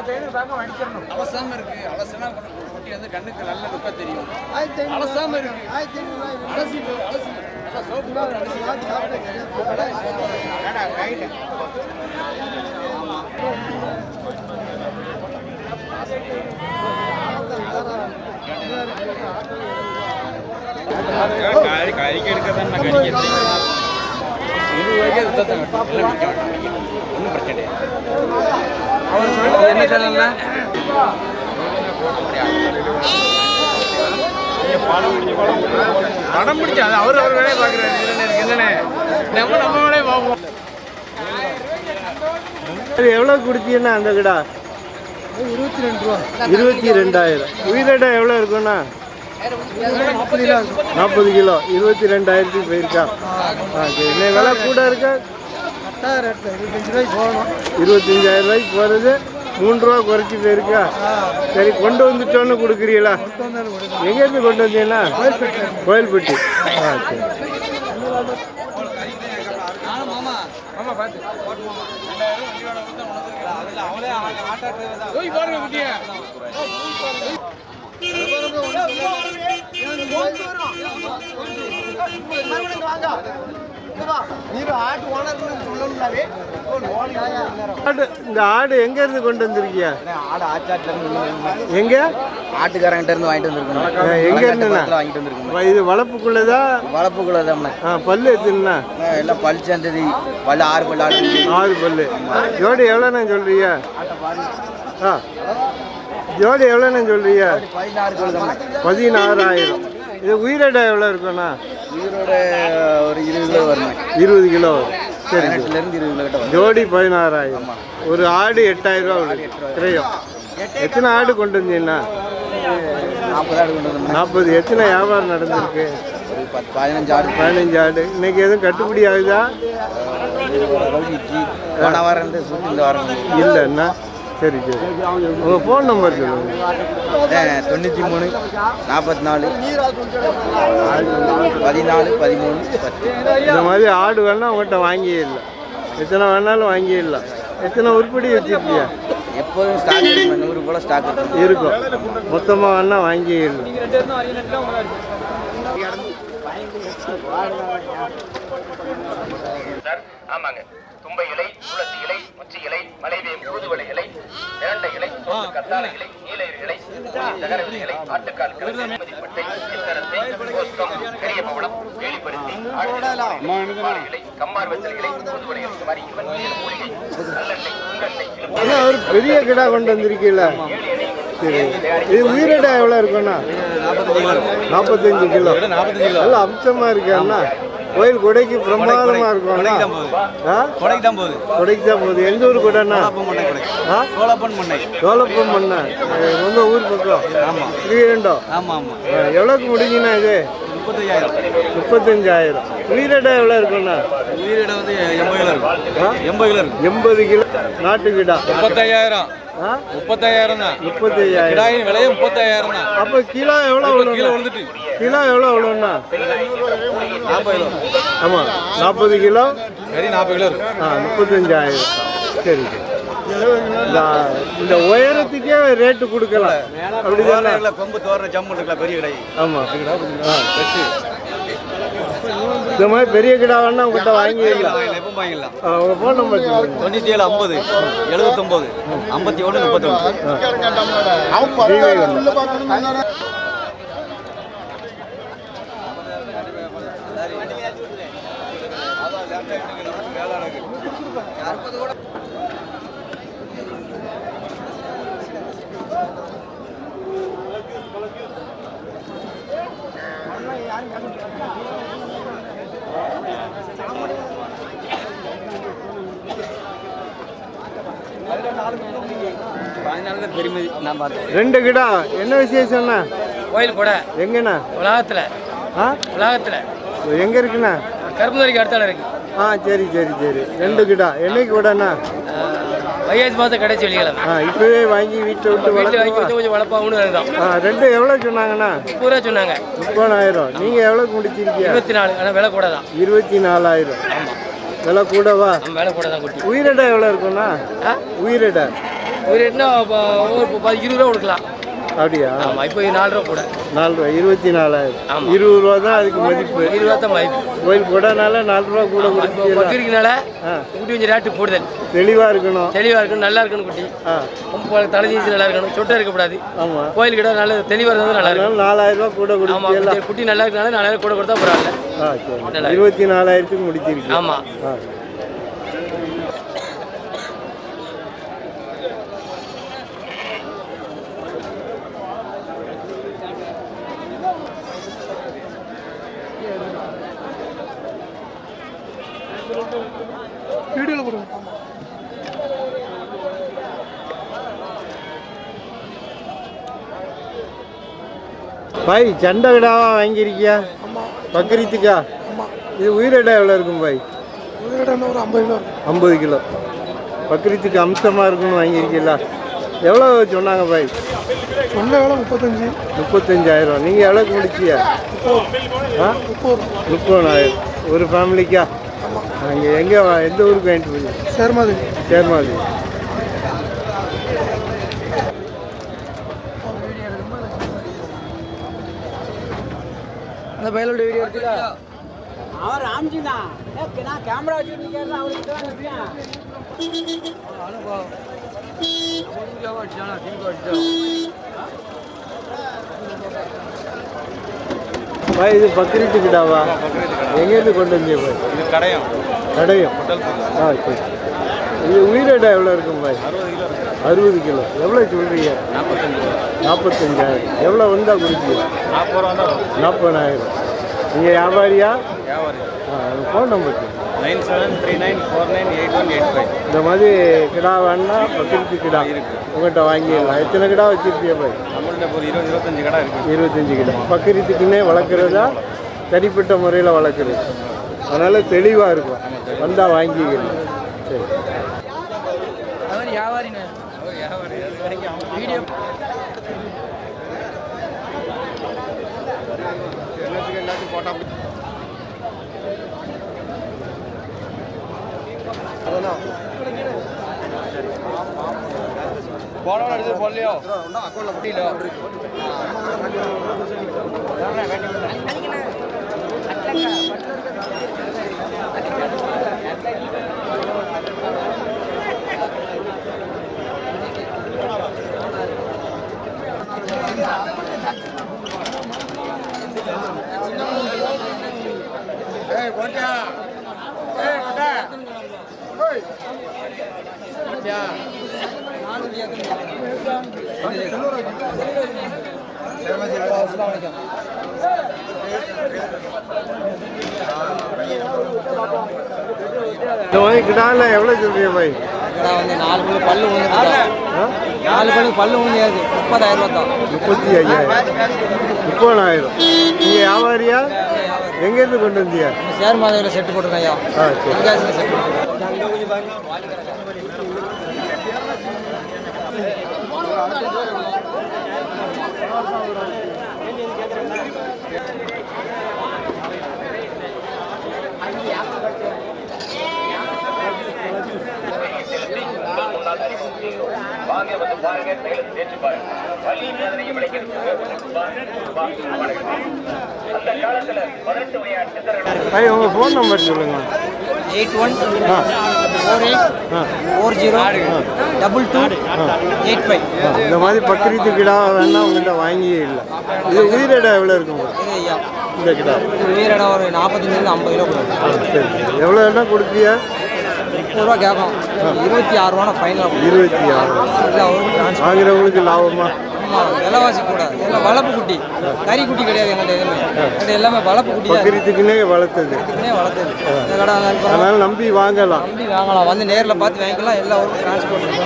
அலசாம இருக்கு. அலசுனா குட்டி வந்து கண்ணுக்கு நல்ல லுக்கா தெரியும். அலசாம இருக்கு. കരിക്ക് എടുക്കാൻ ஒன்றும் பிரச்சனை என்ன சொல்லல படம் பிடிச்சா அது அவர் வேலையை பார்க்குறாரு. என்னண்ணே நம்ம வேலையை பார்ப்போம். எவ்வளோ கொடுத்தீங்கன்னா அந்த கடா 22 ரூபா. 22,000. உயிரிடா எவ்வளோ இருக்குண்ணா? 40 கிலோ 22,000 போயிருக்கா. இன்னும் விலை கூட இருக்கா? 25 ரூபாய்க்கு போகணும். 25,000 ரூபாய்க்கு போகிறது 3 ரூபா குறைச்சி போயிருக்கா. சரி கொண்டு வந்துட்டோன்னு கொடுக்குறீங்களா? எங்கேருந்து கொண்டு வந்தீங்கன்னா? கோயில்பட்டி. சரி. இந்த ஆடு எங்க இருந்து கொண்டு வந்திருக்கியா? எங்க? ஆட்டுக்காரங்கிட்ட இருந்து வாங்கிட்டு வந்திருக்கோம். எங்க இருந்து வாங்கிட்டு வந்திருக்கோம். இது வளர்ப்புக்குள்ளதா? வளர்ப்புக்குள்ளதான். பல்லு எத்துனா? எல்லாம் பல் சேர்ந்தது. பல்லு 6 பல்லு. 6 பல்லு. ஜோடி எவ்வளோண்ணா சொல்றியா? ஜோடி எவ்வளோண்ணா சொல்றியா? 16,000. இது உயிரோட எவ்வளோ இருக்குண்ணா? உயிரோட ஒரு 20 கிலோ வரும். 20 கிலோ வரும். சரி. 18 20 கிலோ கிட்ட. ஜோடி 16,000. ஒரு ஆடு 8,000 ரூபா கிரையம். எத்தனை ஆடு கொண்டு வந்தீங்கன்னா? 40 ஆடு கொண்டு வந்தோம். 40. எத்தனை வியாபாரம் நடந்திருக்கு? 15 ஆடு. 15 ஆடு. இன்னைக்கு எதுவும் கட்டுப்படி ஆகுதா? போன வாரம் இருந்து இந்த வாரம் இல்லைண்ணா. சரி சரி. உங்கள் ஃபோன் நம்பர் சொல்லுங்கள். 93 44 14 13 10. இந்த மாதிரி ஆடு வேணா உங்கள்கிட்ட வாங்கிடலாம். எத்தனை வேணாலும் வாங்கிடலாம். எத்தனை உருப்படி வச்சுருக்கியா? எப்போதும் ஸ்டாக் 100 போல ஸ்டாக் இருக்கும். மொத்தமாக வேணா வாங்கிடலாம். ஆமாங்க. தும்பை இலை, துளசி இலை, உச்சி இலை, மலைவேம் தூதுவளை இலை, இரண்டை இலை, கத்தாழை இலை, நீலகிரி இலை, தகரவிலை இலை, ஆட்டுக்கால் கிழங்கு, மதிப்பட்டை, சித்தரத்தை, கோஸ்கம், பெரிய பவளம், வேலிப்பருத்தி, ஆடு இலை, கம்மார் வெத்தலை இலை, தூதுவளை இலை, இந்த மாதிரி 27 மூலிகை, நல்லெண்ணெய், உங்கெண்ணெய், ஒரு பெரிய கிடா கொண்டு வந்திருக்கீங்களா? சரி. இது உயிரிடா எவ்வளோ இருக்குண்ணா? 45 கிலோ. நல்லா அம்சமா இருக்கா? கோயில் கொடைக்கு பிரமாதமா இருக்கும். கொடைக்கு தான் போகுது. எந்த ஊர் கூடண்ணா? சோழப்பம் பண்ண ரொம்ப ஊர் பக்கம். ஸ்ரீரண்டம். எவ்வளோக்கு முடிஞ்சுண்ணா இது? 35,000. உயிரிடா எவ்வளோ இருக்குண்ணா? உயிரிட வந்து 80 கிலோ. 80 கிலோ நாட்டு கிடா. 35,000. 35,000 தான். 35,000 விலையே 35,000 தான். அப்போ கிலோ எவ்வளோ? கிலோ விழுந்துட்டு. கிலோ எவ்வளோண்ணா? 40 கிலோ. ஆமாம் 40 கிலோ. சரி 40 கிலோ இருக்கு. 35,000. சரி. இந்த உயரத்துக்கே ரேட்டு கொடுக்கலாம். அப்படிதான் கொம்பு தோற ஜம்மு இருக்கலாம் பெரிய கடை. ஆமாம். இந்த மாதிரி பெரிய கிடா வேணா உங்கள்கிட்ட வாங்கிடலாம். எப்போ வாங்கிடலாம். உங்கள் ஃபோன் நம்பர் 97 50 79 51 31. ரெண்டு கிடா. என்ன விசேஷம்ண்ணா? கோயில் கூட எங்கண்ணா? உலகத்தில். எங்க இருக்குண்ணா? கரும்புதறிக்கு அடுத்தால இருக்கு. சரி சரி சரி. ரெண்டு கிடா. என்னைக்கு கூடண்ணா? வைகாசி மாதம் கடைசி வெள்ளிக்கிழமை. இப்பவே வாங்கி வீட்டில் விட்டு வளர்த்து கொஞ்சம் வளர்ப்பாங்கன்னு அதுதான். ரெண்டு எவ்வளோ சொன்னாங்கண்ணா? 30 ரூபா சொன்னாங்க. 30,000. நீங்கள் எவ்வளோக்கு முடிச்சிருக்கீங்க? 24. ஆனால் விலை கூட தான். 24,000. விலை கூடவா? விலை கூட தான். குட்டி உயிரிடா எவ்வளோ இருக்குண்ணா? உயிரிடா ஒரு ரேட்னா ஒரு 20 ரூபா கொடுக்கலாம். அப்படியா? ஆமாம், இப்போ 4 ரூபா கூட. 4 ரூபா, 24,000. ஆமாம், 20 ரூபா தான் அதுக்கு மதிப்பு. 20 ரூபா தான் மதிப்பு. கோயில் கொடைனால 4 ரூபா கூட இப்போ கொடுத்தீங்களா? பத்திரிக்கைனால குட்டி கொஞ்சம் ரேட்டு போடுதல். தெளிவாக இருக்கணும். தெளிவாக இருக்கணும், நல்லா இருக்கணும் குட்டி. தலை ஜீசி நல்லா இருக்கணும், சொட்டை இருக்கக்கூடாது. ஆமாம், கோயில் கிட்ட நல்ல தெளிவாக இருந்தால் நல்லா இருக்கும். 4,000 ரூபா கூட கொடுத்தீங்களா? ஆமாம், குட்டி நல்லா இருக்கனால 4,000 கூட கொடுத்தா பரவாயில்ல. சரி, 24,000க்கு முடிச்சிருக்கு. ஆமாம். வீடியோவில் போடுங்க. பாய் சண்டை விடாவா வாங்கியிருக்கியா? பக்ரீத்துக்கா? இது உயிரிடை எவ்வளோ இருக்கும் பாய்? உயிரிடம் ஒரு 50 கிலோ. 50 கிலோ. பக்ரீத்துக்கு அம்சமாக இருக்குன்னு வாங்கியிருக்கீங்களா? எவ்வளோ சொன்னாங்க பாய்? சொன்ன வேலை 35. 35,000. நீங்கள் எவ்வளோக்கு முடிச்சியா? 30,000. ஒரு ஃபேமிலிக்கா? அங்கே எங்கே எந்த ஊருக்கு வாங்கிட்டு போய்? சேர்மாதி. சேர்மாதி. அந்த பையனோட வீடியோ எடுத்துக்கா. அவர் ராம்ஜினா நான் கேமரா வச்சுட்டு அவருக்கு பாய் இது பக்ரீத்துக்கிட்டாவா? எங்கேருந்து கொண்டு வந்தீங்க பாய்? இது கடையும் கடையும். சரி. இது உயிரிடை எவ்வளோ இருக்கும் பாய்? 60 கிலோ. எவ்வளோ சொல்கிறீங்க? 45,000. எவ்வளோ வந்தால் கொடுப்பீங்க? 40,000. நீங்கள் வியாபாரியா? Phone number 9739498185. இந்த மாதிரி கிடா வேணா பக்ரீத்து கிடா இருக்கு உங்கள்கிட்ட வாங்கிடலாம். எத்தனை கிடா வச்சுருப்பியா பாய்? நம்மள்ட்ட ஒரு 20-25 கடை இருக்குது. 25 கிலோ. பக்ரீத்துக்குன்னே வளர்க்குறதா? தனிப்பட்ட முறையில் வளர்க்குறது. அதனால் தெளிவாக இருக்கும். வந்தால் வாங்கிக்கலாம். சரி. வியாபாரிண்ணே வீடியோ போன எடுத்து போடலையோ இந்த மாதிரி கிடால எவ்வளோ சொல்றீங்க பாய்? வந்து 4 பல்லு பல்லு விழுந்து 4 பல்லு பல்லு விழுந்து 30,000 ரூபா தான். 35,000. 30,000. நீங்கள் வியாபாரியா? எங்கேருந்து கொண்டு வந்தியா? சேர்மாதிரியில் செட்டு போட்டிருக்கேன் ஐயா. சரி. செட்டு போட்டிருக்கேன். வாங்க வந்து பாருங்க, கையில தேய்ச்சி பாருங்க. வலி வேதனையும் விளைக்கிறது. அந்த காலத்துல 18 வயது சித்தர்கள் பாய் உங்கள் ஃபோன் நம்பர் சொல்லுங்கள். 8148402285. இந்த மாதிரி பக்ரீத்து கிடா வேணா உங்கள்கிட்ட வாங்கியே இல்லை. இது உயிரிடை எவ்வளோ இருக்கும்? இந்த கிடா உயிரிடம் ஒரு 45 50 கிலோ கொடுக்கும். சரி. எவ்வளோ வேணா கொடுப்பியா? 30 ரூபா கேட்கும். 26 ரூபா ஃபைனல். 26. வாங்குறவங்களுக்கு லாபமா? விலைவாசி கூட எல்லாம் வளர்ப்பு குட்டி, கறி குட்டி கிடையாது. எங்கள்கிட்ட எதுவுமே எங்கள்கிட்ட எல்லாமே வளர்ப்பு குட்டி தான். பக்ரீத்துக்குன்னே வளர்த்தது. வளர்த்தது இந்த கடை அதனால நம்பி வாங்கலாம். நம்பி வாங்கலாம். வந்து நேரில் பார்த்து வாங்கிக்கலாம். எல்லா ஊருக்கும் டிரான்ஸ்போர்ட் என்ன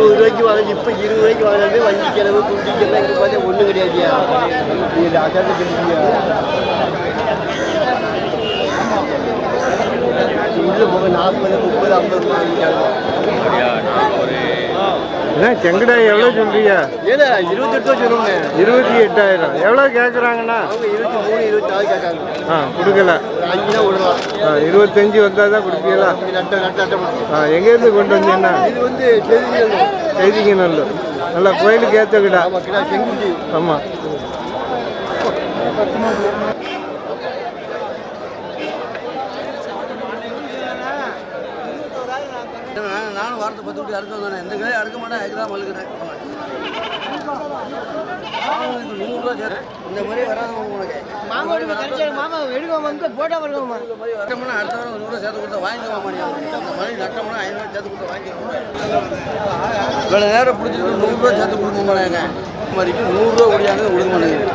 ரூபாய்க்கு வாங்கி இப்போ 20 ரூபாய்க்கு வாங்கினாலே வண்டி செலவு குண்டிக்கெல்லாம் இது மாதிரி ஒன்றும் கிடையாதுயா. இது அசாத கிடைக்கியா உள்ள போக 40, 30, 50 வாங்கிட்டாங்க. செங்கடாய் எவ்வளோ சொல்றீங்க? ஏன்னா 28 சொல்லுங்க. 28,000 எவ்வளோ கேட்குறாங்கண்ணா? அவங்க 23, 24 கேட்காங்க. கொடுக்கல. 5 தான் விடலாம். 25 வந்தால் தான் கொடுப்பீங்களா? எங்கேருந்து கொண்டு வந்தீங்கன்னா? இது வந்து செய்திங்கநல்லூர். நல்லா கோயிலுக்கு ஏற்ற கிடா. செங்குட்டி. ஆமாம். நானும் வாரத்தை 10 விட்டு அறுக்க வந்தேன். எந்த கடையும் அறுக்க மாட்டேன். அதுக்குதான் மல்லுக்கிறேன். 100 ரூபா இந்த மாதிரி வராங்க உனக்கு. மாமா எடுக்க வந்து போட்டோ வருவோம்மா. அடுத்த வாரம் 100 ரூபா சேர்த்து கொடுத்தா வாங்கிக்குவா மாடியா. இந்த மாதிரி நட்டோம்னா 500 ரூபா சேர்த்து கொடுத்தா வாங்கிக்குவோம். இவ்வளோ நேரம் பிடிச்சிட்டு 100 ரூபா சேர்த்து கொடுக்க மாட்டாங்க. மாதிரிக்கு 100 ரூபா ஒடியாங்க கொடுக்க மாட்டேங்குது.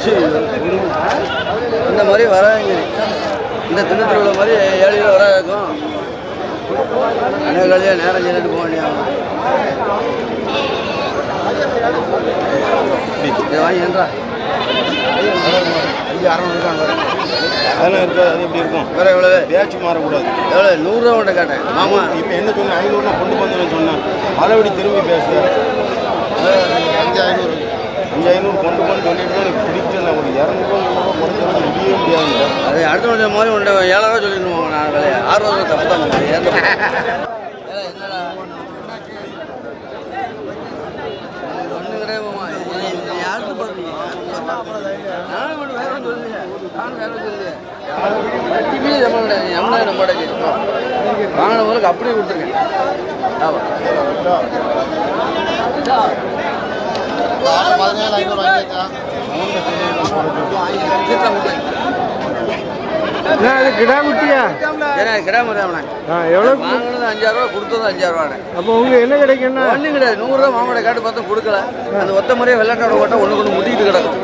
சரி இந்த மாதிரி வராங்க. இந்த தினத்தில் உள்ள மாதிரி 7 ரூபா வர இருக்கும். அனைவரையா நேரம் சொல்லிட்டு போக வேண்டிய வாங்கின்றா 500 அதெல்லாம் இருக்காது. அது எப்படி இருக்கும்? வேற எவ்வளவு பேச்சு மாறக்கூடாது. எவ்வளோ 100 ரூபா மட்டும் கேட்டேன். மாமா இப்போ என்ன சொன்னேன்? 500 கொண்டு வந்தேன்னு சொன்னேன். மறுபடி திரும்பி பேசுகிறேன். 500 கொண்டு போன்னு சொல்லிட்டு எனக்கு பிடிக்கல. நான் ஒரு 200 கொடுத்தா முடியவே முடியாது. அது அடுத்த வருஷம் மாதிரி ஒன்று 7 ரூபா சொல்லிடுவோம். நான் விலையை 6 ரூபா தப்பு தான் மாதிரி என்னடா ஒன்றும் கிடையாது மாமா. யாருக்கு பார்க்குறீங்க? நானும் ஒன்று வேறு சொல்லுங்க. நானும் வேறு சொல்லுங்க. டிவியே நம்ம கிடையாது. எம்னா நம்ம கிடையாது. வாங்கின போதுக்கு அப்படியே கொடுத்துருக்கேன். ஆமாம் 17,500 வாங்கிக்கலாம். அது கிடா குட்டியா? கிடா மாதிரி எவ்வளோ வாங்கினது 5,000 ரூபா, கொடுத்தது 5,000 ரூபாண்ணே. அப்போ உங்களுக்கு என்ன கிடைக்குன்னா? ஒன்றும் கிடையாது. 100 ரூபா மாமாவோட காட்டு பார்த்தா கொடுக்கல. அந்த ஒத்த முறையே வெள்ளாட்டோட ஓட்ட ஒன்று கொண்டு முட்டிக்கிட்டு கிடக்கும்.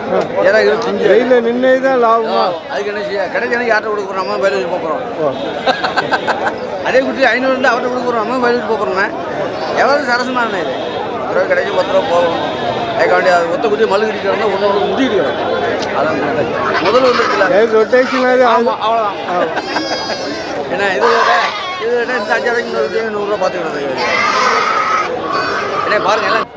ஏன்னா இது திஞ்சு வெயிலில் நின்று தான் லாபமா? அதுக்கு என்ன செய்ய கிடைச்சி எனக்கு யார்ட்ட கொடுக்குறோம்? நம்ம பயிர் வச்சு போகிறோம். அதே குட்டி 500 இருந்து அவர்கிட்ட கொடுக்குறோம். நம்ம பயிர் வச்சு போகிறோம்னா எவ்வளோ சரசனானே இது 10 ரூபா கிடைச்சி 10 ரூபா போகும். அதுக்காண்டி அது ஒத்த குட்டி மல்லு கட்டிட்டு கிடந்தா ஒன்று முட்டிக்கிட்டு கிடக்கும். அதான் முதல்ல வந்துருக்குல்ல ரொட்டேஷன். அவ்வளோதான். ஏன்னா இது இந்த 5,000 100 ரூபா பார்த்துக்கிறது. என்ன பாருங்க எல்லாம்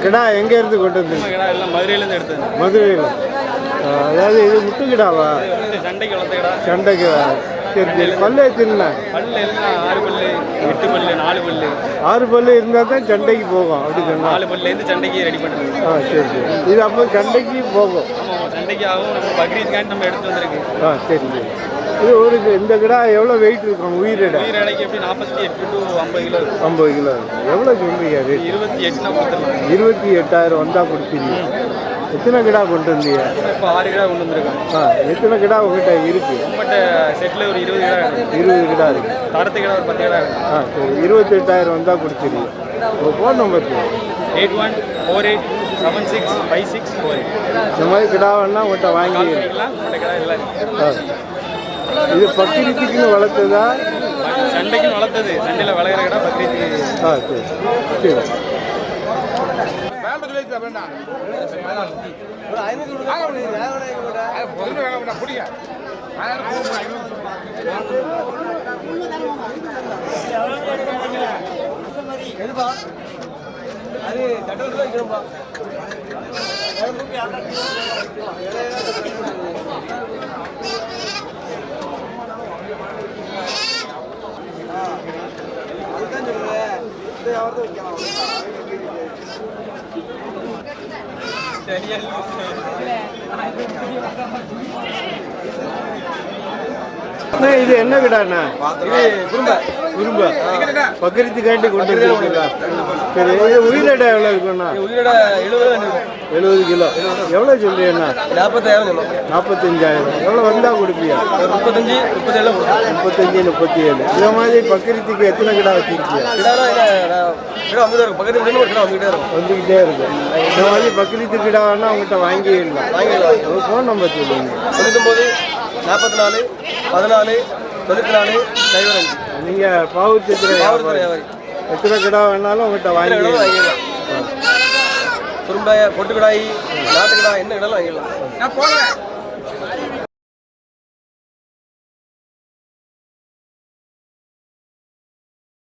கிடா எங்க இருந்து கொண்டு வந்து? எல்லாம் மதுரையிலேருந்து எடுத்தது. மதுரையில். அதாவது இது முட்டு கிடாவா? சண்டைக்கு வளர்த்த கடை. சண்டைக்கு. சரி சரி. பல்லு எத்தினா? பல்லு எல்லாம் 6 பல்லு, 8 பல்லு, 4 பல்லு. 6 பல்லு இருந்தால் தான் சண்டைக்கு போகும். அப்படி சொன்னா 4 பல்லுலேருந்து சண்டைக்கு ரெடி பண்ணுறது. சரி சரி. இது அப்போ சண்டைக்கு போகும். ஆமாம் சண்டைக்கு ஆகும். நம்ம பக்ரீத்காண்டி நம்ம எடுத்து வந்திருக்கு. சரி சரி. இது ஒரு இந்த கிடா எவ்வளோ வெயிட் இருக்கும்? உயிரிடை உயிரிடைக்கு எப்படி 48 to 50 கிலோ இருக்கும். 50 கிலோ இருக்கும். எவ்வளோ சொல்றீங்க ரேட்? 28 கொடுத்துருவோம். 28,000 வந்தால் கொடுப்பீங்க. எத்தனை கிடா கொண்டு வந்தீங்க? இப்போ 6 கிடா கொண்டு வந்திருக்கோம். எத்தனை கிடா உங்கள்கிட்ட இருக்கு? நம்மகிட்ட செட்டில் ஒரு 20 கிடா இருக்கு. 20 கிடா இருக்கு. தரத்து கிடா ஒரு 10 கிடா இருக்கு. சரி. 28,000 வந்தால் கொடுத்துருங்க. உங்கள் ஃபோன் நம்பர் 8148765648. இந்த மாதிரி கிடா வேணா உங்கள்கிட்ட வாங்கிக்கலாம். நம்மகிட்ட கிடா எல்லாம் இருக்கு. இது பக்ரீத்துக்குன்னு வளர்த்ததா? சண்டைக்குன்னு வளர்த்தது. சண்டையில் வளர்கிற கடை பக்ரீத்துக்கு. சரி சரி. அண்ணா, இது என்ன கிடாண்ணா? குறும்ப பக்கரித்துக்காண்டி கொண்டு வந்துருக்கீங்களா? சரி, இது உயிரிடை எவ்வளோ இருக்குண்ணா? 70 கிலோ. எவ்வளோ சொல்றீங்கண்ணா? 45,000. எவ்வளோ வந்தால் கொடுப்பியா? 35, 37. இந்த மாதிரி பக்கரித்துக்கு எத்தனை கிடா வச்சிருக்கியா? வந்துக்கிட்டே இருக்கு. இந்த மாதிரி பக்கரித்து கிடா வேணா அவங்ககிட்ட வாங்கிடலாம். ஃபோன் நம்பர் சொல்லுங்க. 44 14 94 05. நீங்கள் பாவூர் எத்தனை கிடா வேணாலும் உங்கள்கிட்ட வாங்கிடலாம். குறும்பாய் பொட்டு கடாய் நாட்டு கடாய் என்ன கிடாலும் வாங்கிடலாம். நான் போடுறேன்.